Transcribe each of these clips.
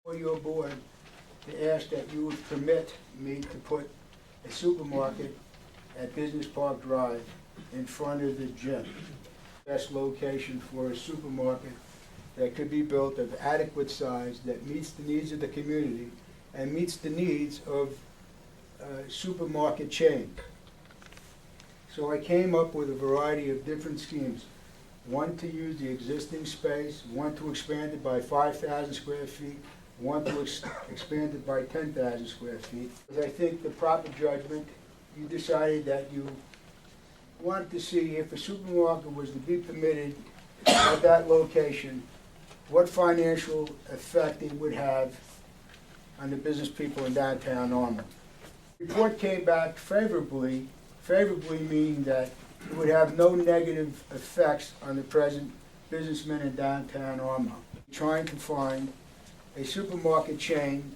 For your board to ask that you would permit me to put a supermarket at Business Park Drive in front of the gym. Best location for a supermarket that could be built of adequate size that meets the needs of the community and meets the needs of a supermarket chain. So I came up with a variety of different schemes. One to use the existing space, one to expand it by 5,000 square feet, one to expand it by 10,000 square feet. As I think the proper judgment, you decided that you wanted to see if a supermarket was to be permitted at that location, what financial effect it would have on the business people in downtown Armonk. The report came back favorably meaning that it would have no negative effects on the present businessmen in downtown Armonk. Trying to find a supermarket chain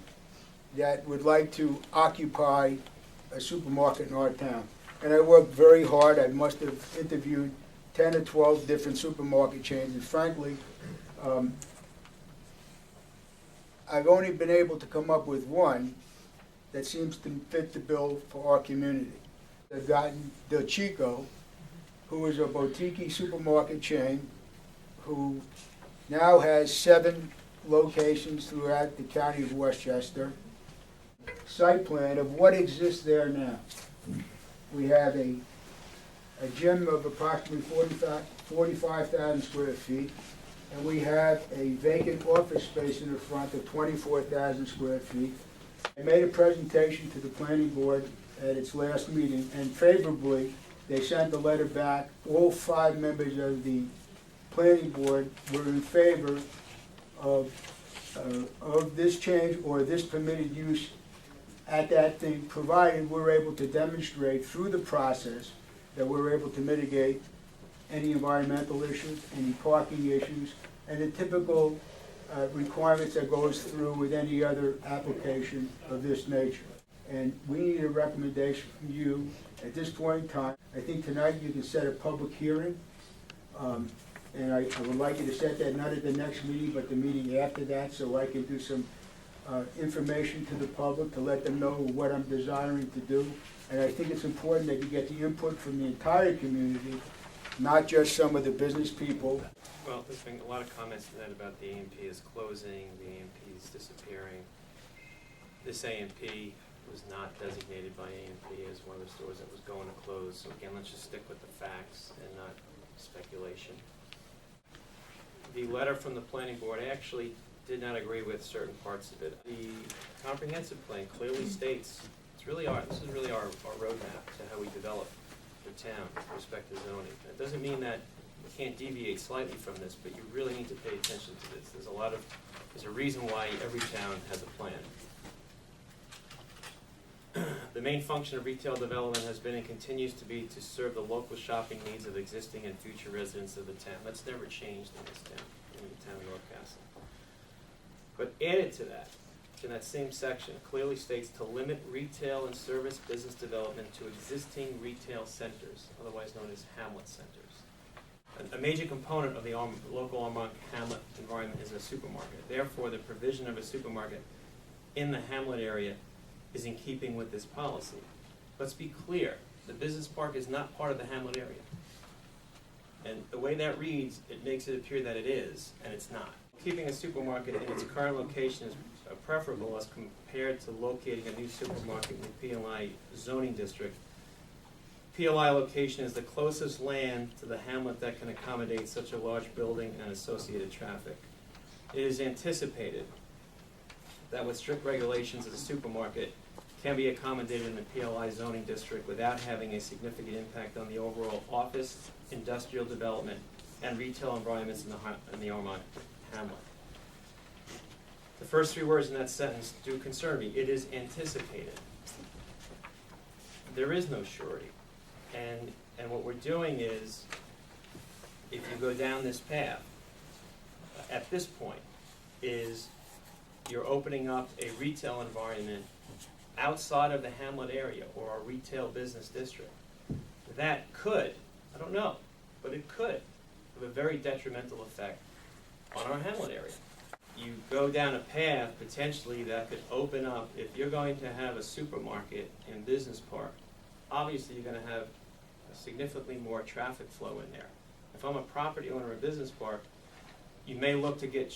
that would like to occupy a supermarket in our town. And I worked very hard. I must have interviewed 10 or 12 different supermarket chains, and frankly, I've only been able to come up with one that seems to fit the bill for our community. I've gotten Del Chico, who is a boutique supermarket chain, who now has 7 locations throughout the county of Westchester. Site plan of what exists there now. We have a gym of approximately 45,000 square feet, and we have a vacant office space in the front of 24,000 square feet. I made a presentation to the planning board at its last meeting, and favorably, they sent a letter back. All 5 members of the planning board were in favor of this change or this permitted use at that thing, provided we're able to demonstrate through the process that we're able to mitigate any environmental issues, any parking issues, and the typical requirements that goes through with any other application of this nature. And we need a recommendation from you at this point in time. I think tonight you can set a public hearing, and I would like you to set that not at the next meeting, but the meeting after that, so I can do some information to the public to let them know what I'm desiring to do. And I think it's important that you get the input from the entire community, not just some of the business people. Well, there's been a lot of comments tonight about the A&P is closing, the A&P is disappearing. This A&P was not designated by A&P as one of the stores that was going to close. So again, let's just stick with the facts and not speculation. The letter from the planning board, I actually did not agree with certain parts of it. The comprehensive plan clearly states this is really our roadmap to how we develop the town with respect to zoning. It doesn't mean that we can't deviate slightly from this, but you really need to pay attention to this. There's a reason why every town has a plan. The main function of retail development has been and continues to be to serve the local shopping needs of existing and future residents of the town. That's never changed in this town, in the town of North Castle. But added to that, in that same section, clearly states to limit retail and service business development to existing retail centers, otherwise known as hamlet centers. A major component of the local Armonk hamlet environment is a supermarket. Therefore, the provision of a supermarket in the hamlet area is in keeping with this policy. Let's be clear, the business park is not part of the hamlet area. And the way that reads, it makes it appear that it is, and it's not. Keeping a supermarket in its current location is preferable as compared to locating a new supermarket in the PLI zoning district. PLI location is the closest land to the hamlet that can accommodate such a large building and associated traffic. It is anticipated that with strict regulations as a supermarket can be accommodated in the PLI zoning district without having a significant impact on the overall office, industrial development, and retail environments in the Armonk hamlet. The first 3 words in that sentence do concern me. It is anticipated. There is no surety. And what we're doing is, if you go down this path, at this point, is you're opening up a retail environment outside of the hamlet area or our retail business district. That could, I don't know, but it could have a very detrimental effect on our hamlet area. you go down a path potentially that could open up, if you're going to have a supermarket in Business Park, obviously you're gonna have significantly more traffic flow in there. If I'm a property owner in Business Park, you may look to get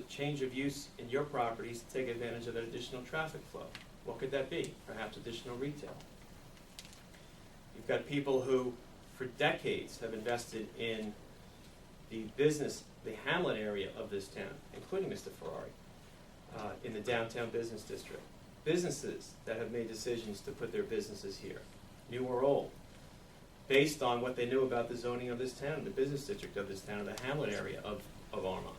change of use in your properties to take advantage of that additional traffic flow. What could that be? Perhaps additional retail. You've got people who, for decades, have invested in the Hamlet area of this town, including Mr. Ferrari, in the downtown business district. Businesses that have made decisions to put their businesses here, new or old, based on what they knew about the zoning of this town, the business district of this town, the Hamlet area of Armonk.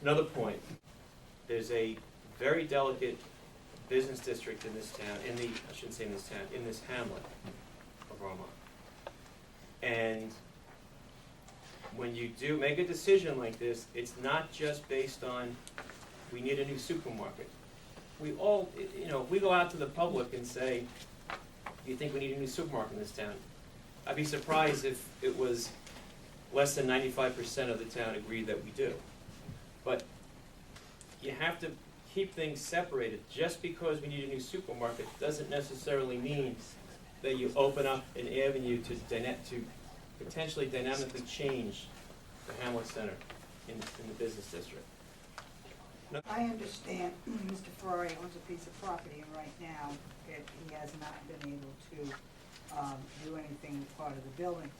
Another point, there's a very delicate business district in this town, I shouldn't say in this town, in this hamlet of Armonk. And when you do make a decision like this, it's not just based on, we need a new supermarket. We all, if we go out to the public and say, do you think we need a new supermarket in this town? I'd be surprised if it was less than 95% of the town agreed that we do. But you have to keep things separated. Just because we need a new supermarket doesn't necessarily mean that you open up an avenue to potentially dynamically change the Hamlet Center in the business district. I understand Mr. Ferrari owns a piece of property, and right now, he has not been able to do anything with part of the building.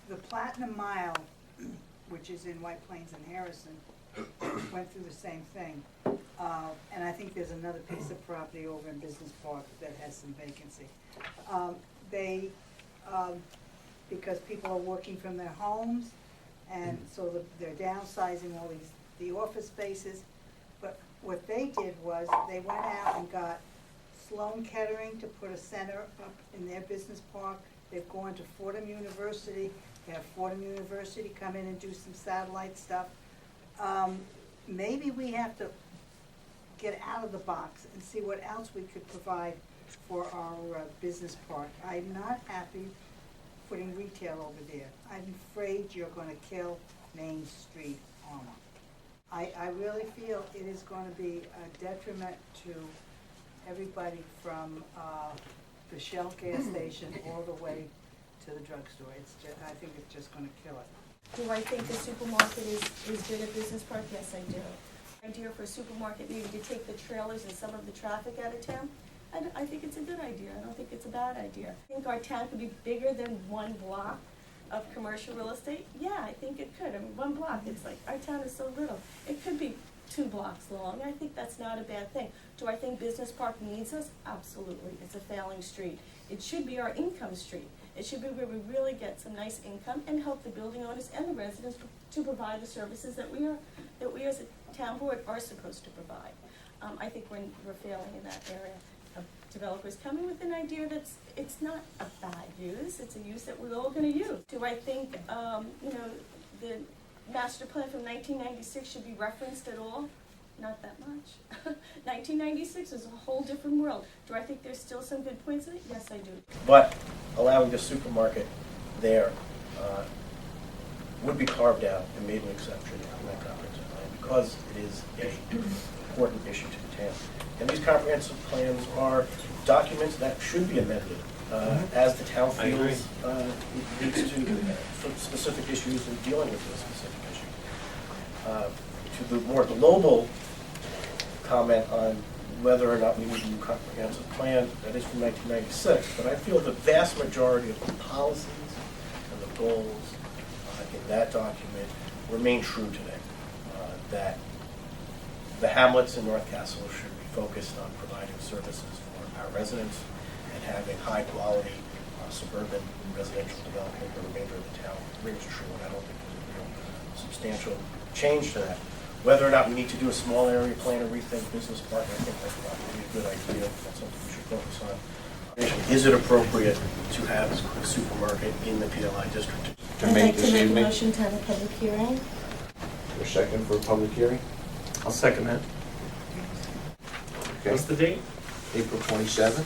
The Platinum Mile, which is in White Plains and Harrison, went through the same thing. And I think there's another piece of property over in Business Park that has some vacancy. Because people are working from their homes, and so they're downsizing all the office spaces. But what they did was, they went out and got Sloan Kettering to put a center up in their business park. They've gone to Fordham University. They have Fordham University come in and do some satellite stuff. Maybe we have to get out of the box and see what else we could provide for our business park. I'm not happy putting retail over there. I'm afraid you're going to kill Main Street Armonk. I really feel it is going to be a detriment to everybody from the Shell gas station all the way to the drugstore. I think it's just going to kill it. Do I think the supermarket is good at Business Park? Yes, I do. Idea for a supermarket, maybe to take the trailers and some of the traffic out of town. I think it's a good idea. I don't think it's a bad idea. I think our town could be bigger than one block of commercial real estate. Yeah, I think it could. I mean, one block, it's like, our town is so little. It could be 2 blocks long. I think that's not a bad thing. Do I think Business Park needs us? Absolutely. It's a failing street. It should be our income street. It should be where we really get some nice income and help the building owners and the residents to provide the services that we as a town board are supposed to provide. I think we're failing in that area. Developers coming with an idea it's not a bad use, it's a use that we're all going to use. Do I think the master plan from 1996 should be referenced at all? Not that much. 1996 is a whole different world. Do I think there's still some good points in it? Yes, I do. But allowing the supermarket there would be carved out and made an exception in that comprehensive plan because it is an important issue to the town. And these comprehensive plans are documents that should be amended as the town feels it needs to for specific issues and dealing with those specific issues. To the more global comment on whether or not we need a new comprehensive plan, that is from 1996, but I feel the vast majority of the policies and the goals in that document remain true today. That the hamlets in North Castle should be focused on providing services for our residents and having high-quality suburban residential development in the remainder of the town rings true, and I don't think there's a real substantial change to that. Whether or not we need to do a small area plan or rethink Business Park, I think that's probably a good idea. That's something we should focus on. Is it appropriate to have a supermarket in the PLI district? I'd like to make a motion to have a public hearing. A second for a public hearing? I'll second that. Okay. What's the date? April 27th.